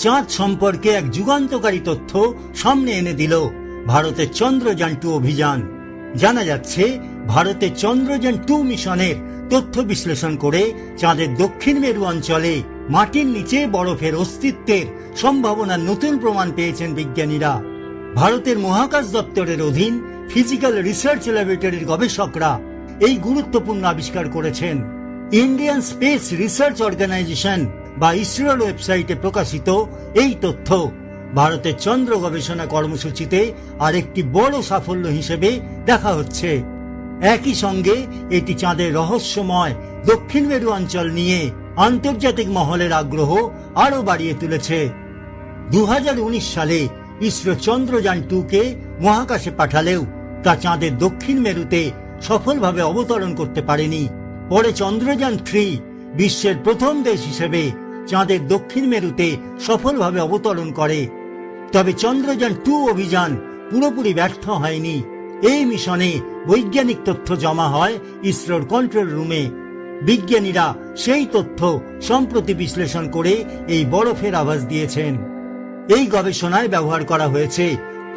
চাঁদ সম্পর্কে এক যুগান্তকারী তথ্য সামনে এনে দিল ভারতের চন্দ্রযান-2 অভিযান। জানা যাচ্ছে ভারতের চন্দ্রযান-2 মিশনের তথ্য বিশ্লেষণ করে চাঁদের দক্ষিণ মেরু অঞ্চলে মাটির নিচে বরফের অস্তিত্বের সম্ভাবনার নতুন প্রমাণ পেয়েছেন বিজ্ঞানীরা। ভারতের মহাকাশ দপ্তরের অধীন ফিজিক্যাল রিসার্চ ল্যাবরেটরির গবেষকরা এই গুরুত্বপূর্ণ আবিষ্কার করেছেন। ইন্ডিয়ান স্পেস রিসার্চ অর্গানাইজেশন বা ইসরোর ওয়েবসাইটে প্রকাশিত এই তথ্য ভারতের চন্দ্র গবেষণা কর্মসূচিতে আরেকটি বড় সাফল্য হিসেবে দেখা হচ্ছে। একই সঙ্গে এটি চাঁদের রহস্যময় দক্ষিণ মেরু অঞ্চল নিয়ে আন্তর্জাতিক মহলের আগ্রহ আরো বাড়িয়ে তুলেছে। 2019 সালে ইসরো চন্দ্রযান-2কে মহাকাশে পাঠালেও তা চাঁদের দক্ষিণ মেরুতে সফলভাবে অবতরণ করতে পারেনি। পরে চন্দ্রযান-3 বিশ্বের প্রথম দেশ হিসেবে চাঁদের দক্ষিণ মেরুতে সফলভাবে অবতরণ করে। তবে চন্দ্রযান-2 অভিযান পুরোপুরি ব্যর্থ হয়নি। এই মিশনে বৈজ্ঞানিক তথ্য জমা হয় ইসরোর কন্ট্রোল রুমে। বিজ্ঞানীরা সেই তথ্য সম্প্রতি বিশ্লেষণ করে এই বরফের আভাস দিয়েছেন। এই গবেষণায় ব্যবহার করা হয়েছে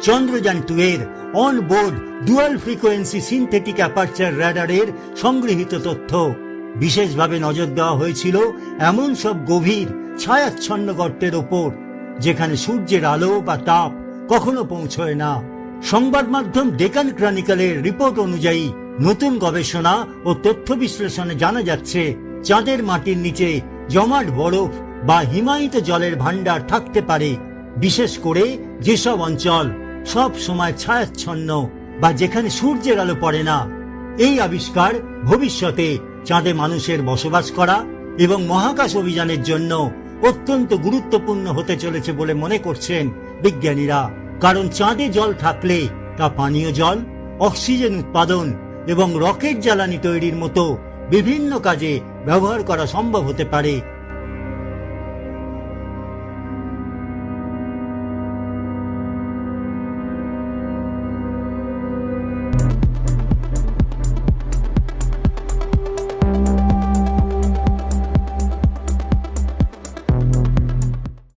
চন্দ্রযান-2 এর on board dual frequency synthetic aperture রাডারের সংগৃহীত তথ্য। বিশেষভাবে নজর দেওয়া হয়েছিল এমন সব গভীর ছায়াচ্ছন্ন গর্তের ওপর যেখানে সূর্যের আলো বা তাপ কখনো পৌঁছয় না। সংবাদ মাধ্যম ডেকান ক্রনিকলের রিপোর্ট অনুযায়ী নতুন গবেষণা ও তথ্য বিশ্লেষণে জানা যাচ্ছে চাঁদের মাটির নিচে জমাট বরফ বা হিমায়িত জলের ভান্ডার থাকতে পারে, বিশেষ করে যেসব অঞ্চল সব সময় ছায়াচ্ছন্ন বা যেখানে সূর্যের আলো পড়ে না। এই আবিষ্কার ভবিষ্যতে চাঁদে মানুষের বসবাস করা এবং মহাকাশ অভিযানের জন্য অত্যন্ত গুরুত্বপূর্ণ হতে চলেছে বলে মনে করছেন বিজ্ঞানীরা। কারণ চাঁদে জল থাকলে তা পানীয় জল, অক্সিজেন উৎপাদন এবং রকেট জ্বালানি তৈরির মতো বিভিন্ন কাজে ব্যবহার করা সম্ভব হতে পারে।